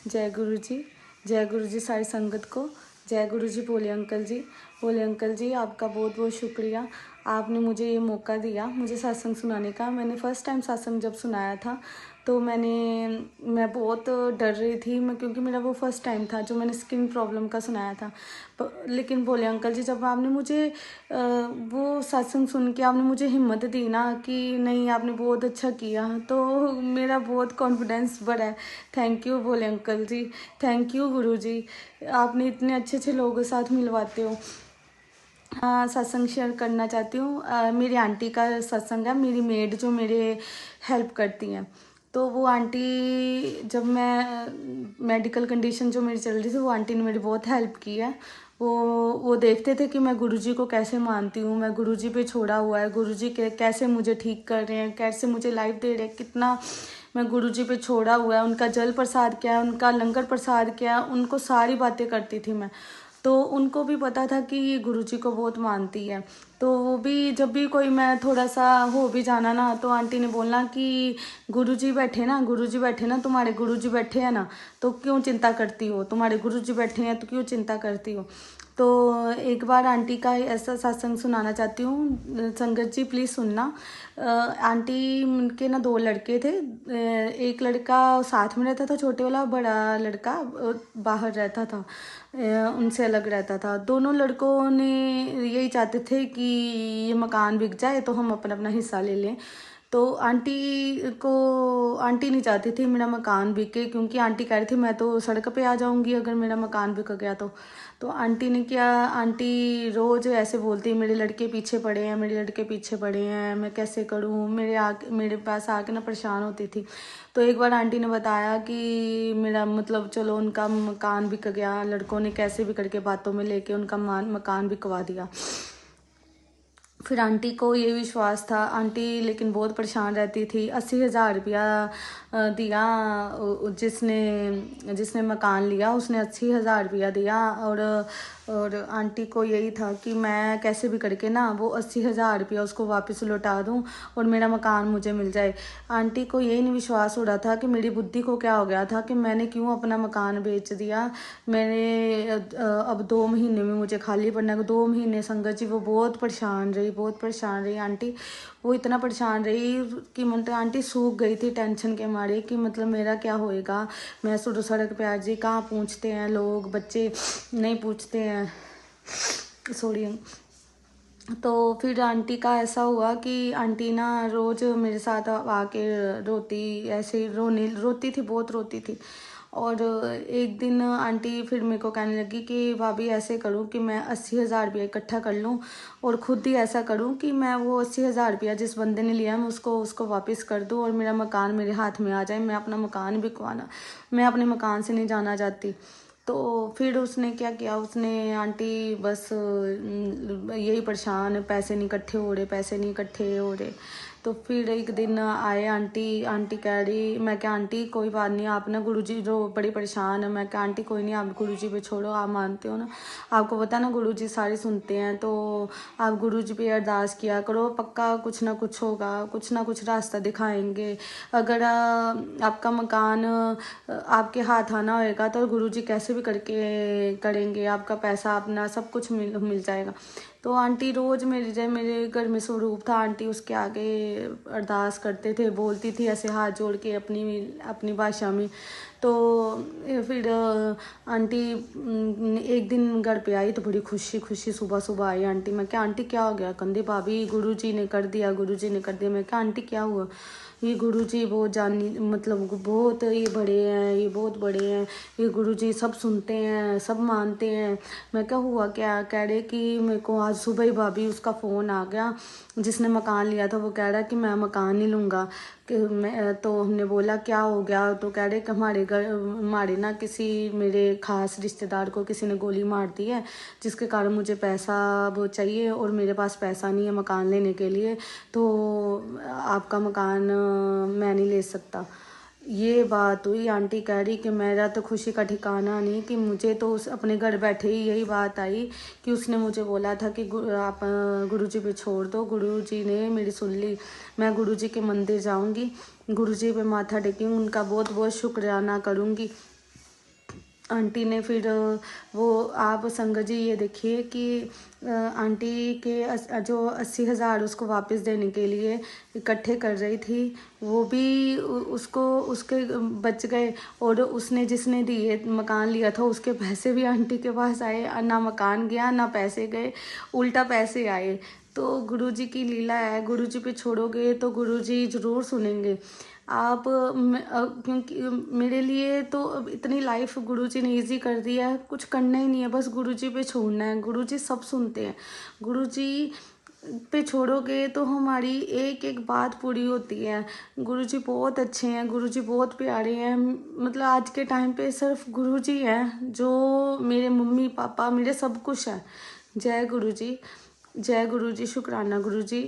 जय गुरु जी। जय गुरु जी सारी संगत को। जय गुरु जी। भोले अंकल जी। भोले अंकल जी, आपका बहुत बहुत शुक्रिया। आपने मुझे ये मौका दिया मुझे सत्संग सुनाने का। मैंने फ़र्स्ट टाइम सत्संग जब सुनाया था तो मैं बहुत डर रही थी क्योंकि मेरा वो फर्स्ट टाइम था जो मैंने स्किन प्रॉब्लम का सुनाया था। लेकिन भोले अंकल जी, जब आपने मुझे वो सत्संग सुन के आपने मुझे हिम्मत दी ना कि नहीं, आपने बहुत अच्छा किया, तो मेरा बहुत कॉन्फिडेंस बढ़ा है। Thank you Bhole uncle ji. Thank you Guru ji. आपने इतने अच्छे अच्छे लोगों के साथ मिलवाते हो। हाँ, सत्संग शेयर करना चाहती हूँ। मेरी आंटी का सत्संग है। मेरी मेड जो मेरे हेल्प करती हैं, तो वो आंटी, जब मैं मेडिकल कंडीशन जो मेरी चल रही थी, वो आंटी ने मेरी बहुत हेल्प की है। वो देखते थे कि मैं गुरुजी को कैसे मानती हूँ, मैं गुरुजी पे छोड़ा हुआ है, गुरुजी कैसे मुझे ठीक कर रहे हैं, कैसे मुझे लाइफ दे रहे हैं, कितना मैं गुरुजी पे छोड़ा हुआ है, उनका जल प्रसाद क्या है, उनका लंगर प्रसाद क्या है, उनको सारी बातें करती थी मैं। तो उनको भी पता था कि ये गुरुजी को बहुत मानती है। तो वो भी, जब भी कोई मैं थोड़ा सा हो भी जाना ना, तो आंटी ने बोलना कि गुरुजी बैठे ना, गुरुजी बैठे ना, तुम्हारे गुरुजी बैठे हैं ना, तो क्यों चिंता करती हो, तुम्हारे गुरुजी बैठे हैं तो क्यों चिंता करती हो। तो एक बार आंटी का ऐसा सत्संग सुनाना चाहती हूँ। संगत जी प्लीज़ सुनना। आंटी के ना 2 लड़के थे। एक लड़का साथ में रहता था छोटे वाला, बड़ा लड़का बाहर रहता था, उनसे अलग रहता था। दोनों लड़कों ने यही चाहते थे कि ये मकान बिक जाए तो हम अपना अपना हिस्सा ले लें। तो आंटी नहीं चाहती थी मेरा मकान बिके, क्योंकि आंटी कह रही थी मैं तो सड़क पे आ जाऊंगी अगर मेरा मकान बिक गया तो आंटी ने क्या, आंटी रोज़ ऐसे बोलती, मेरे लड़के पीछे पड़े हैं, मेरे लड़के पीछे पड़े हैं, मैं कैसे करूं, मेरे पास आके ना परेशान होती थी। तो एक बार आंटी ने बताया कि मेरा मतलब चलो उनका मकान बिक गया, लड़कों ने कैसे भी करके बातों में लेके उनका मकान बिकवा दिया। फिर आंटी को ये विश्वास था, आंटी लेकिन बहुत परेशान रहती थी। 80,000 रुपया दिया। जिसने मकान लिया उसने 80,000 रुपया दिया। और आंटी को यही था कि मैं कैसे भी करके ना वो 80,000 रुपया उसको वापस लौटा दूं और मेरा मकान मुझे मिल जाए। आंटी को यही नहीं विश्वास हो रहा था कि मेरी बुद्धि को क्या हो गया था कि मैंने क्यों अपना मकान बेच दिया। अब 2 महीने में मुझे खाली पड़ना है। 2 महीने संगत जी वो बहुत परेशान रही आंटी। वो इतना परेशान रही कि मतलब आंटी सूख गई थी टेंशन के मारे कि मतलब मेरा क्या होएगा। मैं सड़क पे आज जी कहाँ पूछते हैं लोग, बच्चे नहीं पूछते हैं, सॉरी। तो फिर आंटी का ऐसा हुआ कि आंटी ना रोज़ मेरे साथ आके रोती थी, बहुत रोती थी। और एक दिन आंटी फिर मेरे को कहने लगी कि भाभी ऐसे करूँ कि मैं 80,000 रुपया इकट्ठा कर लूँ और ख़ुद ही ऐसा करूँ कि मैं वो 80,000 रुपया जिस बंदे ने लिया मैं उसको वापस कर दूँ और मेरा मकान मेरे हाथ में आ जाए। मैं अपने मकान से नहीं जाना चाहती। तो फिर उसने क्या किया, उसने आंटी बस यही परेशान, पैसे नहीं इकट्ठे हो रहे। तो फिर एक दिन आए आंटी कह रही, मैं क्या आंटी कोई बात नहीं, आप ना गुरुजी जो बड़ी परेशान है। मैं क्या आंटी कोई नहीं, आप गुरुजी पे छोड़ो, आप मानते हो ना, आपको पता ना गुरुजी सारी सुनते हैं, तो आप गुरुजी पे अरदास किया करो, पक्का कुछ ना कुछ होगा, कुछ ना कुछ रास्ता दिखाएंगे। अगर आपका मकान आपके हाथ आना होएगा तो गुरुजी कैसे भी करके करेंगे, आपका पैसा अपना सब कुछ मिल जाएगा। तो आंटी रोज़ मेरे घर में स्वरूप था, आंटी उसके आगे अरदास करते थे, बोलती थी ऐसे हाथ जोड़ के अपनी भाषा में। तो फिर आंटी एक दिन घर पे आई तो बड़ी खुशी सुबह आई आंटी। मैं क्या आंटी क्या हो गया, कंधे भाभी गुरुजी ने कर दिया। मैं क्या आंटी क्या हुआ, ये गुरुजी बहुत मतलब बहुत ये बहुत बड़े हैं, ये गुरुजी सब सुनते हैं, सब मानते हैं। मैं क्या हुआ, क्या कह रहे कि मेरे को आज सुबह ही भाभी उसका फ़ोन आ गया जिसने मकान लिया था, वो कह रहा कि मैं मकान नहीं लूँगा। कि मैं तो हमने बोला क्या हो गया, तो कह रहे कि हमारे ना किसी मेरे ख़ास रिश्तेदार को किसी ने गोली मार दी है, जिसके कारण मुझे पैसा वो चाहिए और मेरे पास पैसा नहीं है मकान लेने के लिए, तो आपका मकान मैं नहीं ले सकता। ये बात हुई। आंटी कह रही कि मेरा तो खुशी का ठिकाना नहीं, कि मुझे तो अपने घर बैठे ही यही बात आई कि उसने मुझे बोला था कि आप गुरुजी पे छोड़ दो। गुरुजी ने मेरी सुन ली। मैं गुरुजी के मंदिर जाऊंगी, गुरुजी पे माथा टेकूंगी, उनका बहुत बहुत शुक्राना करूंगी आंटी ने फिर वो, आप संगत जी ये देखिए कि आंटी के जो 80,000 उसको वापस देने के लिए इकट्ठे कर रही थी, वो भी उसको उसके बच गए। और उसने जिसने दिए मकान लिया था उसके पैसे भी आंटी के पास आए, ना मकान गया ना पैसे गए, उल्टा पैसे आए। तो गुरुजी की लीला है, गुरुजी पे छोड़ोगे तो गुरुजी ज़रूर सुनेंगे। आप क्योंकि मेरे लिए तो अब इतनी लाइफ गुरुजी ने इजी कर दिया है, कुछ करना ही नहीं है, बस गुरुजी पे छोड़ना है। गुरुजी सब सुनते हैं, गुरुजी पे छोड़ोगे तो हमारी एक एक बात पूरी होती है। गुरुजी बहुत अच्छे हैं, गुरुजी बहुत प्यारे हैं। मतलब आज के टाइम पे सिर्फ गुरुजी हैं जो मेरे मम्मी पापा मेरे सब कुछ है। जय गुरुजी, जय गुरुजी, शुक्राना गुरुजी,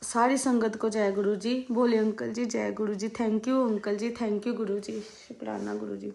सारी संगत को जय गुरुजी। बोले अंकल जी जय Guruji. Thank you uncle ji, thank you Guruji, शुक्राना गुरुजी।